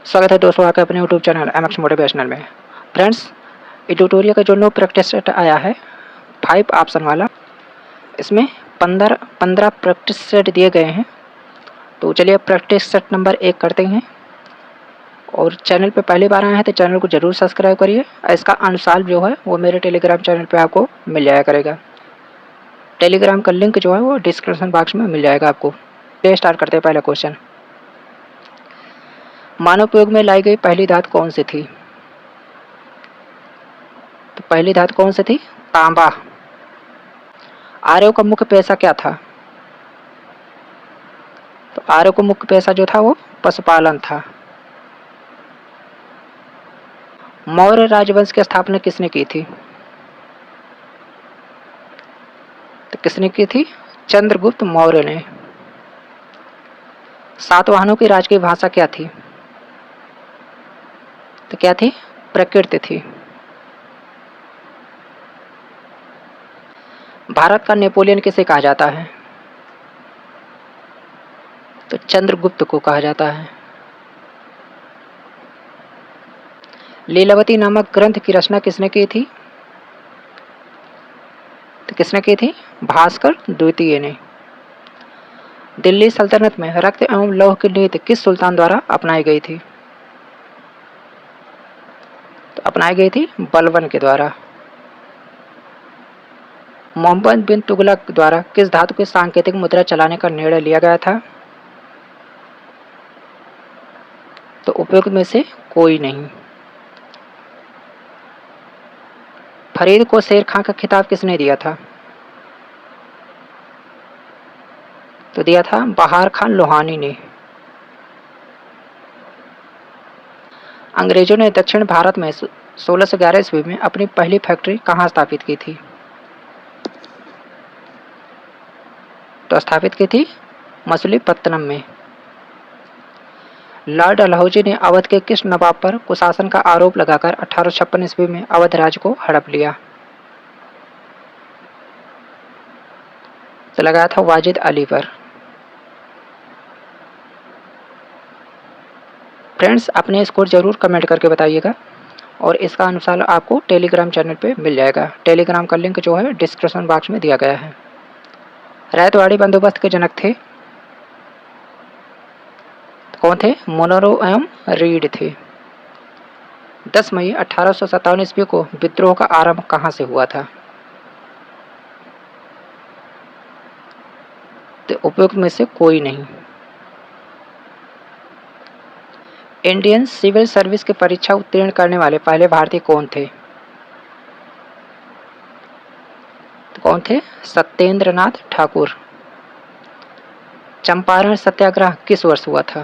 स्वागत है दोस्तों आपके अपने यूट्यूब चैनल एमएक्स मोटिवेशनल में। फ्रेंड्स, ये ट्यूटोरियल का जो नो प्रैक्टिस सेट आया है 5 ऑप्शन वाला, इसमें 15 प्रैक्टिस सेट दिए गए हैं। तो चलिए प्रैक्टिस सेट नंबर 1 करते हैं। और चैनल पे पहली बार आए हैं तो चैनल को जरूर सब्सक्राइब करिए। इसका आंसर जो है वो मेरे टेलीग्राम चैनल पे आपको मिल जाया करेगा। टेलीग्राम का लिंक जो है वो डिस्क्रिप्शन बॉक्स में मिल जाएगा आपको। चलिए स्टार्ट करते हैं। पहला क्वेश्चन, मानव उपयोग में लाई गई पहली धातु कौन सी थी? तो पहली धातु कौन सी थी? तांबा। आर्यों का मुख्य पेशा क्या था? तो आर्यों का मुख्य पेशा जो था वो पशुपालन था। मौर्य राजवंश की स्थापना किसने की थी? तो किसने की थी? चंद्रगुप्त मौर्य ने। सातवाहनों की राजकीय भाषा क्या थी? तो क्या थी? प्राकृत थी। भारत का नेपोलियन किसे कहा जाता है? तो चंद्रगुप्त को कहा जाता है। लीलावती नामक ग्रंथ की रचना किसने की थी? तो किसने की थी? भास्कर द्वितीय ने। दिल्ली सल्तनत में रक्त एवं लौह की नीति किस सुल्तान द्वारा अपनाई गई थी? तो अपनाई गई थी बलबन के द्वारा। मोहम्मद बिन तुगलक द्वारा किस धातु की सांकेतिक मुद्रा चलाने का निर्णय लिया गया था? तो उपयुक्त में से कोई नहीं। फरीद को शेर खां का खिताब किसने दिया था? तो दिया था बहार खान लोहानी ने। अंग्रेजों ने दक्षिण भारत में 1611 ईस्वी में अपनी पहली फैक्ट्री कहाँ स्थापित की थी? तो स्थापित की थी मछलीपत्तनम में। लॉर्ड डलहौजी ने अवध के किस नवाब पर कुशासन का आरोप लगाकर 1856 ईस्वी में अवध राज्य को हड़प लिया? तो लगाया था वाजिद अली पर। फ्रेंड्स, अपने स्कोर जरूर कमेंट करके बताइएगा और इसका अनुसार आपको टेलीग्राम चैनल पे मिल जाएगा। टेलीग्राम का लिंक जो है डिस्क्रिप्शन बॉक्स में दिया गया है। रैयतवाड़ी बंदोबस्त के जनक थे? कौन थे? मोनरो एवं रीड थे। 10 मई 1857 ईस्वी को विद्रोह का आरंभ कहाँ से हुआ था? तो उपयुक्त में से कोई नहीं। इंडियन सिविल सर्विस की परीक्षा उत्तीर्ण करने वाले पहले भारतीय कौन थे? तो कौन थे? सत्येंद्रनाथ ठाकुर। चंपारण सत्याग्रह किस वर्ष हुआ था?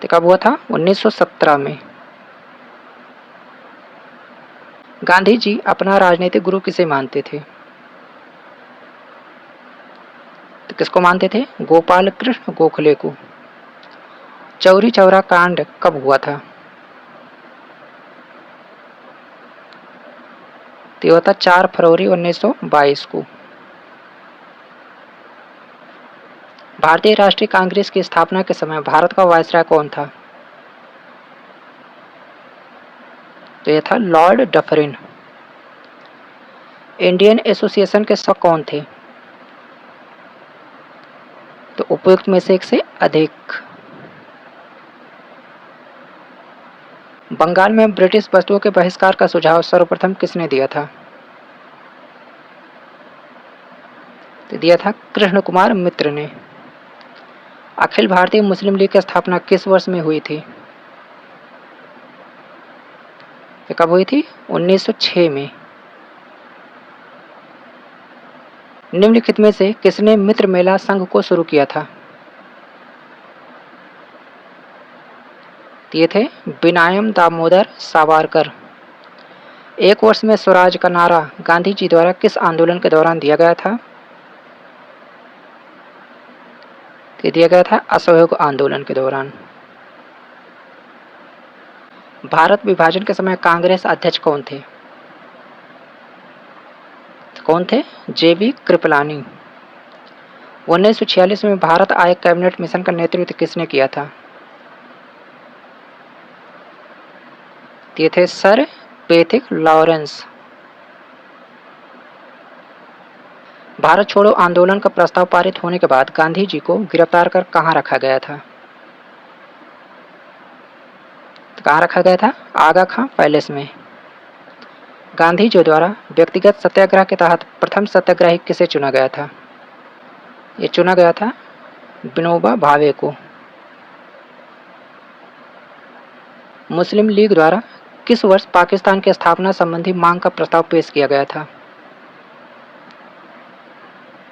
तो कब हुआ था? 1917 में। गांधी जी अपना राजनीतिक गुरु किसे मानते थे? तो किसको मानते थे? गोपाल कृष्ण गोखले को। चौरी चौरा कांड कब हुआ था? तो ये हुआ था 4 फरवरी 1922 को। भारतीय राष्ट्रीय कांग्रेस की स्थापना के समय भारत का वायसराय कौन था? तो यह था लॉर्ड डफरिन। इंडियन एसोसिएशन के सदस्य कौन थे? तो उपयुक्त में से एक से अधिक। बंगाल में ब्रिटिश वस्तुओं के बहिष्कार का सुझाव सर्वप्रथम किसने दिया था? तो दिया था कृष्ण कुमार मित्र ने। अखिल भारतीय मुस्लिम लीग की स्थापना किस वर्ष में हुई थी? ये कब हुई थी? 1906 में। निम्नलिखित में से किसने मित्र मेला संघ को शुरू किया था? ये थे विनायम दामोदर सावरकर। एक वर्ष में स्वराज का नारा गांधी जी द्वारा किस आंदोलन के दौरान दिया गया था? दिया गया था असहयोग आंदोलन के दौरान। भारत विभाजन के समय कांग्रेस अध्यक्ष कौन थे? कौन थे? जेबी कृपलानी। 1946 में भारत आय कैबिनेट मिशन का नेतृत्व किसने किया था? ये थे सर पैथिक लॉरेंस। भारत छोड़ो आंदोलन का प्रस्ताव पारित होने के बाद गांधी जी को गिरफ्तार कर कहां रखा गया था? तो कहां रखा गया था? आगा खां पैलेस में। गांधी जी द्वारा व्यक्तिगत सत्याग्रह के तहत प्रथम सत्याग्रही किसे चुना गया था? ये चुना गया था विनोबा भावे को। मुस्लिम लीग द्वारा किस वर्ष पाकिस्तान की स्थापना संबंधी मांग का प्रस्ताव पेश किया गया था?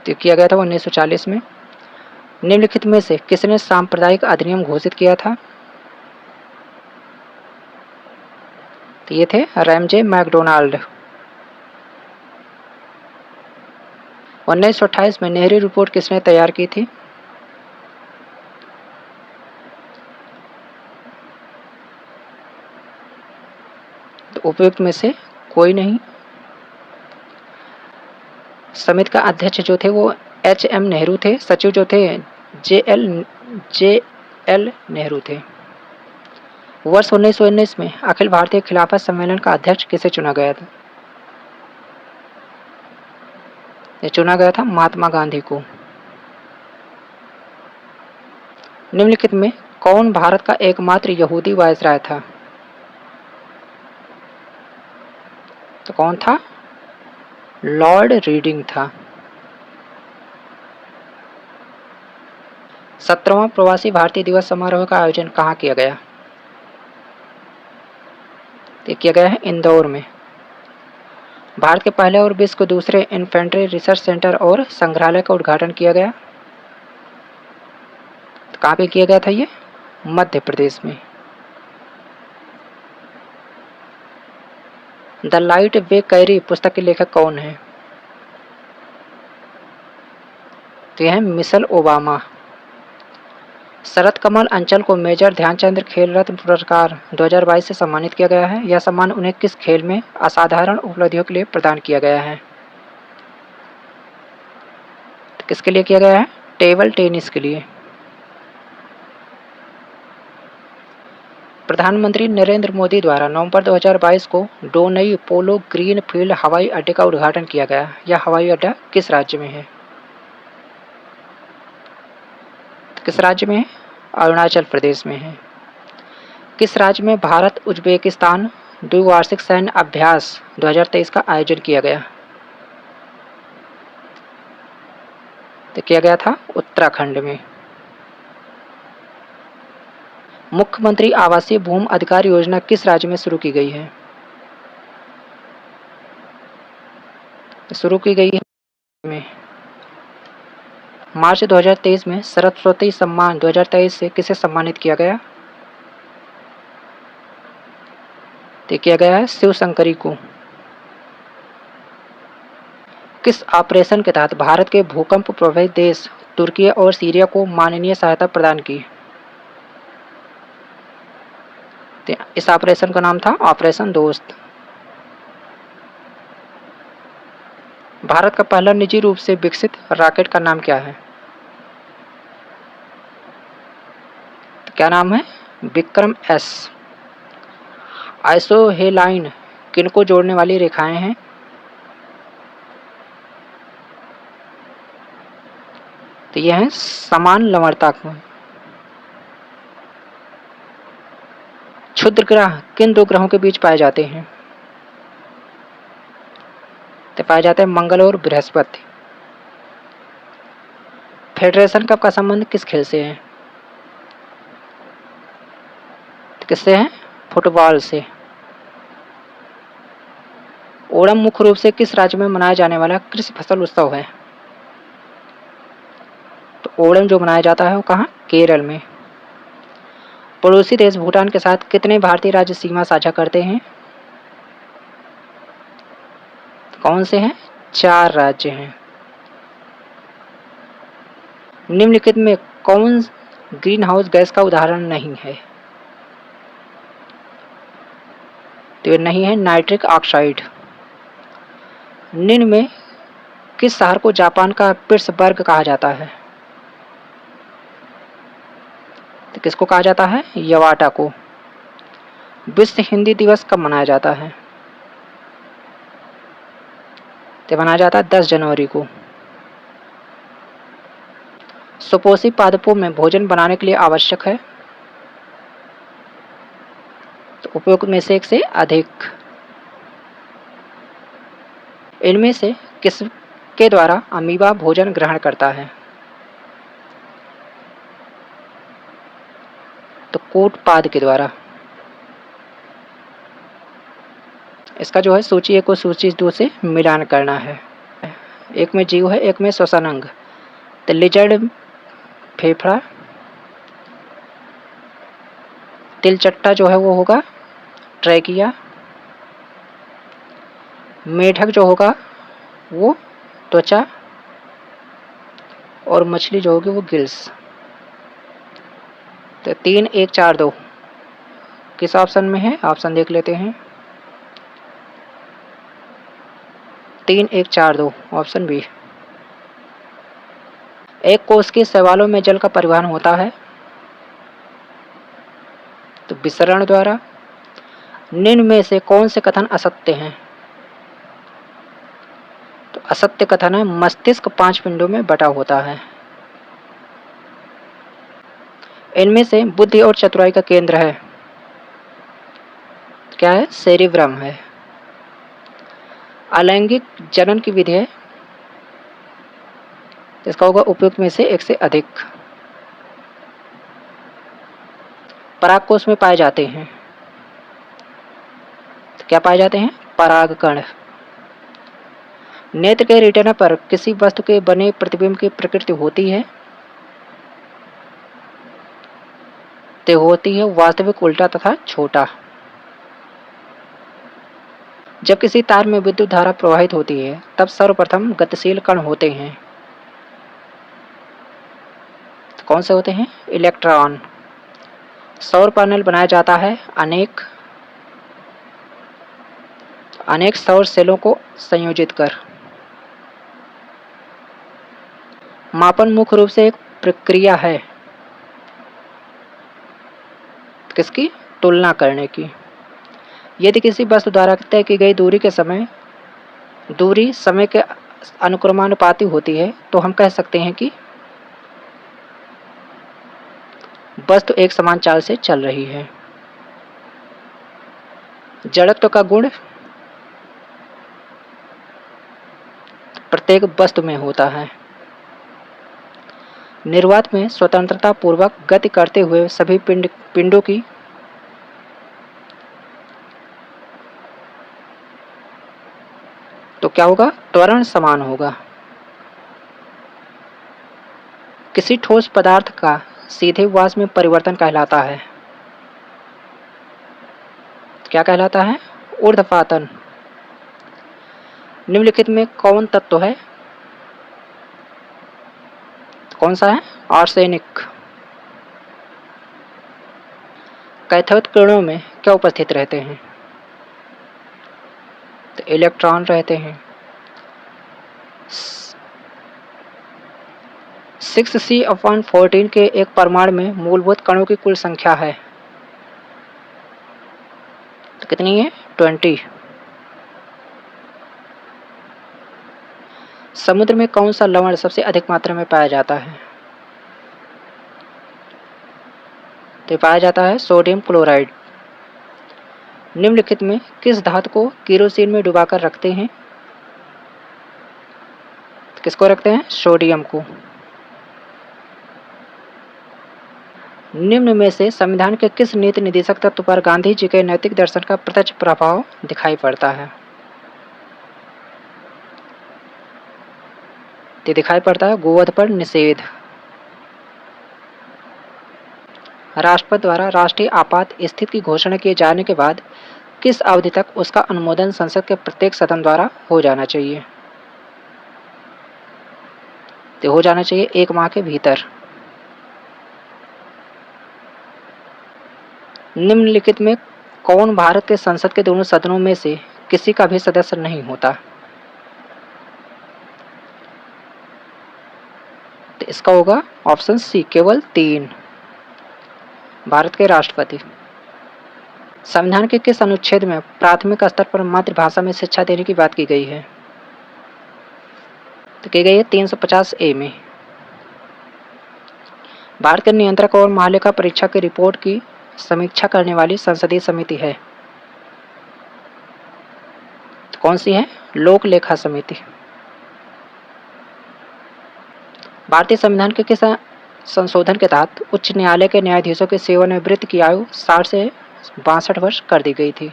तो किया गया था 1940 में। निम्नलिखित में से किसने सांप्रदायिक अधिनियम घोषित किया था? तो ये थे रैमजे मैकडोनाल्ड। 1928 में नेहरू रिपोर्ट किसने तैयार की थी? तो उपयुक्त में से कोई नहीं। समिति का अध्यक्ष जो थे वो एच.एम. नेहरू थे। सचिव जो थे जे.एल. नेहरू थे। वर्ष 1919 में अखिल भारतीय खिलाफत सम्मेलन का अध्यक्ष किसे चुना गया था? ये चुना गया था महात्मा गांधी को। निम्नलिखित में कौन भारत का एकमात्र यहूदी वायसराय था? तो कौन था? लॉर्ड रीडिंग था। 17वां प्रवासी भारतीय दिवस समारोह का आयोजन कहाँ किया गया? ये किया गया है इंदौर में। भारत के पहले और विश्व के दूसरे इन्फेंट्री रिसर्च सेंटर और संग्रहालय का उद्घाटन किया गया। तो कहाँ पे किया गया था? ये मध्य प्रदेश में। द लाइट वे कैरी पुस्तक के लेखक कौन है? तो यह है मिशेल ओबामा। शरद कमल अंचल को मेजर ध्यानचंद खेल रत्न पुरस्कार 2022 से सम्मानित किया गया है। यह सम्मान उन्हें किस खेल में असाधारण उपलब्धियों के लिए प्रदान किया गया है? तो किसके लिए किया गया है? टेबल टेनिस के लिए। प्रधानमंत्री नरेंद्र मोदी द्वारा नवंबर 2022 को डोनई पोलो ग्रीन फील्ड हवाई अड्डे का उद्घाटन किया गया। यह हवाई अड्डा किस राज्य में है? किस राज्य में है? अरुणाचल प्रदेश में है। किस राज्य में भारत उज्बेकिस्तान द्विवार्षिक सैन्य अभ्यास 2023 का आयोजन किया गया? तो किया गया था उत्तराखंड में। मुख्यमंत्री आवासीय भूमि अधिकार योजना किस राज्य में शुरू की गई है? शुरू की गई है में। मार्च 2023 में सरस्वती सम्मान 2023 से किसे सम्मानित किया गया? तो किया गया है शिवशंकरी को। किस ऑपरेशन के तहत भारत के भूकंप प्रभावित देश तुर्की और सीरिया को मानवीय सहायता प्रदान की? इस ऑपरेशन का नाम था ऑपरेशन दोस्त। भारत का पहला निजी रूप से विकसित रॉकेट का नाम क्या है? तो क्या नाम है? विक्रम एस। आइसोहेलाइन किनको जोड़ने वाली रेखाएं हैं? तो यह है समान लवणता को। क्षुद्र ग्रह किन दो ग्रहों के बीच पाए जाते हैं? तो पाए जाते हैं मंगल और बृहस्पति। फेडरेशन कप का संबंध किस खेल से है? तो किससे है? फुटबॉल से। ओणम मुख्य रूप से किस राज्य में मनाया जाने वाला कृषि फसल उत्सव है? तो ओणम जो मनाया जाता है वो कहाँ? केरल में। पड़ोसी देश भूटान के साथ कितने भारतीय राज्य सीमा साझा करते हैं? कौन से हैं? 4 राज्य हैं। निम्नलिखित में कौन ग्रीन हाउस गैस का उदाहरण नहीं है? तो ये नहीं है नाइट्रिक ऑक्साइड। निम्न में किस शहर को जापान का पिट्सबर्ग कहा जाता है? तो किसको कहा जाता है? यवाटा को। विश्व हिंदी दिवस कब मनाया जाता है? तो मनाया जाता है 10 जनवरी को। सुपोषी पादपों में भोजन बनाने के लिए आवश्यक है? तो उपयुक्त में से एक से अधिक। इनमें से किसके द्वारा अमीबा भोजन ग्रहण करता है? तो कूटपाद के द्वारा। इसका जो है सूची 1 को सूची 2 से मिलान करना है। एक में जीव है, एक में श्वसन अंग। तो लिजर्ड फेफड़ा, तिलचट्टा जो है वो होगा ट्रैकिया, मेढक जो होगा वो त्वचा, और मछली जो होगी वो गिल्स। तो 3, 1, 4, 2 किस ऑप्शन में है? ऑप्शन देख लेते हैं। 3, 1, 4, 2 ऑप्शन बी। एक कोश के शैवालों में जल का परिवहन होता है? तो विसरण द्वारा। निम्न में से कौन से कथन असत्य हैं? तो असत्य कथन है मस्तिष्क 5 पिंडों में बटा होता है। इनमें से बुद्धि और चतुराई का केंद्र है क्या है? सेरिब्रम है। अलैंगिक जनन की विधि है? इसका होगा उपयुक्त में से एक से अधिक। परागकोश में पाए जाते हैं? तो क्या पाए जाते हैं? परागकण। नेत्र के रेटिना पर किसी वस्तु के बने प्रतिबिंब की प्रकृति होती है? तो होती है वास्तविक, उल्टा तथा छोटा। जब किसी तार में विद्युत धारा प्रवाहित होती है तब सर्वप्रथम गतिशील कण होते हैं? तो कौन से होते हैं? इलेक्ट्रॉन। सौर पैनल बनाया जाता है अनेक सौर सेलों को संयोजित कर। मापन मुख्य रूप से एक प्रक्रिया है किसकी? तुलना करने की। यदि किसी वस्तु द्वारा तय की गई दूरी समय के अनुक्रमानुपाती होती है तो हम कह सकते हैं कि वस्तु एक समान चाल से चल रही है। जड़त्व का गुण प्रत्येक वस्तु में होता है। निर्वात में स्वतंत्रता पूर्वक गति करते हुए सभी पिंडों की तो क्या होगा? त्वरण समान होगा। किसी ठोस पदार्थ का सीधे वाष्प में परिवर्तन कहलाता है? क्या कहलाता है? ऊर्ध्वपातन। निम्नलिखित में कौन तत्व है? कौन सा है? आर्सेनिक। कैथोड किरणों में क्या उपस्थित रहते हैं? तो इलेक्ट्रॉन रहते हैं। 6C/14 के एक परमाणु में मूलभूत कणों की कुल संख्या है? तो कितनी है? 20। समुद्र में कौन सा लवण सबसे अधिक मात्रा में पाया जाता है? तो पाया जाता है सोडियम क्लोराइड। निम्नलिखित में किस धातु को केरोसिन में डुबाकर रखते हैं? तो किसको रखते हैं? सोडियम को। निम्न में से संविधान के किस नीति निदेशक तत्व पर गांधी जी के नैतिक दर्शन का प्रत्यक्ष प्रभाव दिखाई पड़ता है? तो दिखाई पड़ता है गोवध पर निषेध। राष्ट्रपति द्वारा राष्ट्रीय आपात स्थिति की घोषणा किए जाने के बाद किस अवधि तक उसका अनुमोदन संसद के प्रत्येक सदन द्वारा हो जाना चाहिए? तो हो जाना चाहिए 1 माह के भीतर। निम्नलिखित में कौन भारत के संसद के दोनों सदनों में से किसी का भी सदस्य नहीं होता? तो इसका होगा ऑप्शन सी, केवल 3। भारत के राष्ट्रपति। संविधान के किस अनुच्छेद में प्राथमिक स्तर पर मातृभाषा में शिक्षा देने की बात की गई है? तो की गई है 350A में। भारत के नियंत्रक और महालेखा परीक्षक की रिपोर्ट की समीक्षा करने वाली संसदीय समिति है? तो कौन सी है? लोक लेखा समिति। भारतीय संविधान के किस संशोधन के तहत उच्च न्यायालय के न्यायाधीशों की सेवानिवृत्ति की आयु 60 से 62 वर्ष कर दी गई थी?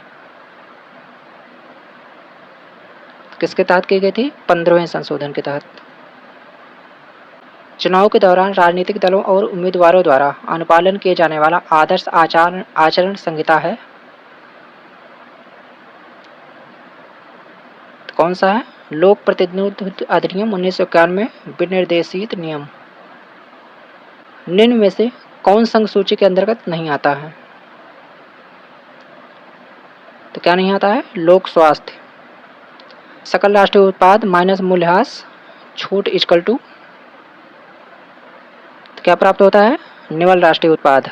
किसके तहत की गई थी? 15वें संशोधन के तहत। चुनाव के दौरान राजनीतिक दलों और उम्मीदवारों द्वारा अनुपालन किए जाने वाला आदर्श आचरण संहिता है? तो कौन सा है? लोक प्रतिनिधित्व अधिनियम 1991 विनिर्देशित नियम। निम्न में से कौन संघ सूची के अंतर्गत नहीं आता है? तो क्या नहीं आता है? लोक स्वास्थ्य। सकल राष्ट्रीय उत्पाद माइनस मूल्यह्रास छूट इक्वल टू क्या प्राप्त होता है? निवल राष्ट्रीय उत्पाद।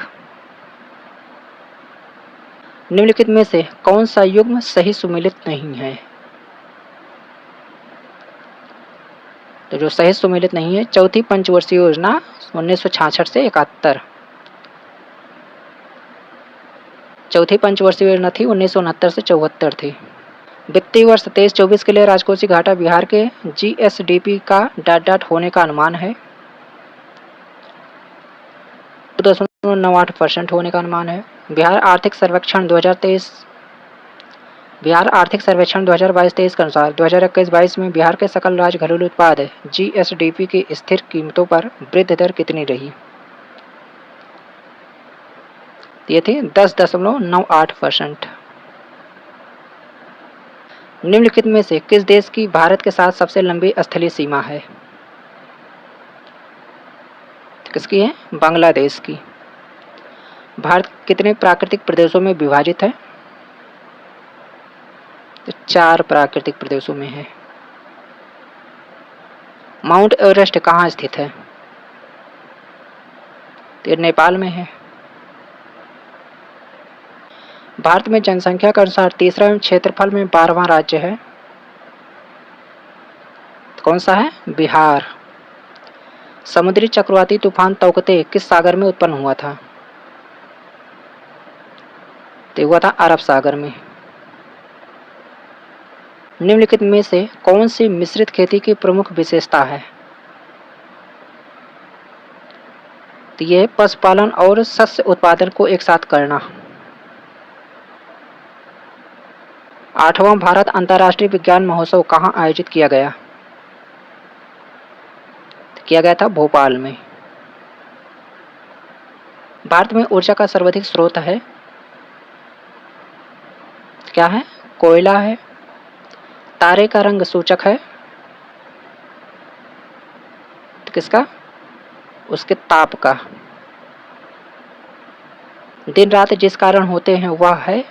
निम्नलिखित में से कौन सा युग्म सही सुमेलित नहीं है? तो जो सही सुमेलित नहीं है, चौथी पंचवर्षीय योजना 1966 से 71। चौथी पंचवर्षीय योजना थी 1969 से 74 थी। वित्तीय वर्ष 23-24 के लिए राजकोषीय घाटा बिहार के GSDP का डॉट होने का अनुमान है? 2.98% होने का अनुमान है। बिहार आर्थिक सर्वेक्षण 2022-23 के अनुसार 2021-22 में बिहार के सकल राज्य घरेलू उत्पाद GSDP की स्थिर कीमतों पर वृद्धि दर कितनी रही? ये थी 10.98%। निम्नलिखित में से किस देश की भारत के साथ सबसे लंबी स्थलीय सीमा है? किसकी है? बांग्लादेश की। भारत कितने प्राकृतिक प्रदेशों में विभाजित है? तो 4 प्राकृतिक प्रदेशों में है। माउंट एवरेस्ट कहाँ स्थित है? तो ये नेपाल में है। भारत में जनसंख्या के अनुसार तीसरा एवं क्षेत्रफल में 12वां राज्य है? तो कौन सा है? बिहार। समुद्री चक्रवाती तूफान तौकते किस सागर में उत्पन्न हुआ था? तो हुआ था अरब सागर में। निम्नलिखित में से कौन सी मिश्रित खेती की प्रमुख विशेषता है? तो यह पशुपालन और शस्य उत्पादन को एक साथ करना। 8वां भारत अंतर्राष्ट्रीय विज्ञान महोत्सव कहाँ आयोजित किया गया? किया गया था भोपाल में। भारत में ऊर्जा का सर्वाधिक स्रोत है? क्या है? कोयला है। तारे का रंग सूचक है? तो किसका? उसके ताप का। दिन रात जिस कारण होते हैं वह है?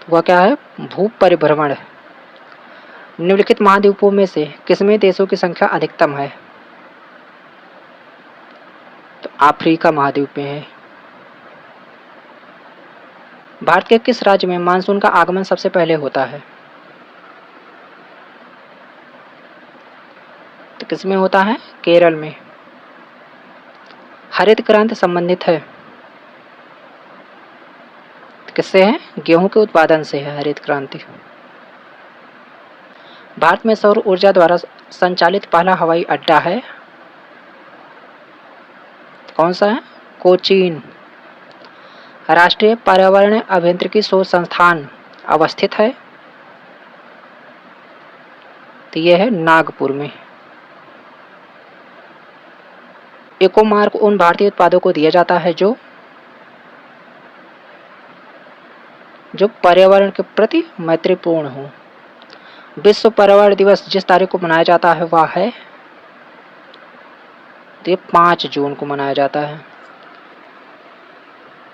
वह क्या है? भू परिभ्रमण। निम्नलिखित महाद्वीपों में से किसमें देशों की संख्या अधिकतम है? तो अफ्रीका महाद्वीप में है। भारत के किस राज्य में मानसून का आगमन सबसे पहले होता है? तो किसमें होता है? केरल में। हरित क्रांति संबंधित है? तो किससे है? गेहूं के उत्पादन से है हरित क्रांति। भारत में सौर ऊर्जा द्वारा संचालित पहला हवाई अड्डा है? कौन सा है? कोचीन। राष्ट्रीय पर्यावरण अभियांत्रिकी शोध संस्थान अवस्थित है? तो यह है नागपुर में। इको मार्क उन भारतीय उत्पादों को दिया जाता है जो पर्यावरण के प्रति मैत्रीपूर्ण हो। विश्व पर्यावरण दिवस जिस तारीख को मनाया जाता है वह है? तो 5 जून को मनाया जाता है।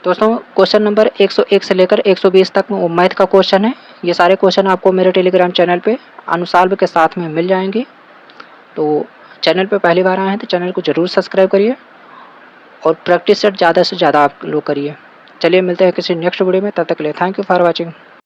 दोस्तों क्वेश्चन नंबर 101 से लेकर 120 तक में वो मैथ का क्वेश्चन है। ये सारे क्वेश्चन आपको मेरे टेलीग्राम चैनल पे अनुसाल्व के साथ में मिल जाएंगे। तो चैनल पे पहली बार आए हैं तो चैनल को ज़रूर सब्सक्राइब करिए और प्रैक्टिस सेट ज़्यादा से ज़्यादा आप लोग करिए। चलिए मिलते हैं किसी नेक्स्ट वीडियो में, तब तक के लिए थैंक यू फॉर वॉचिंग।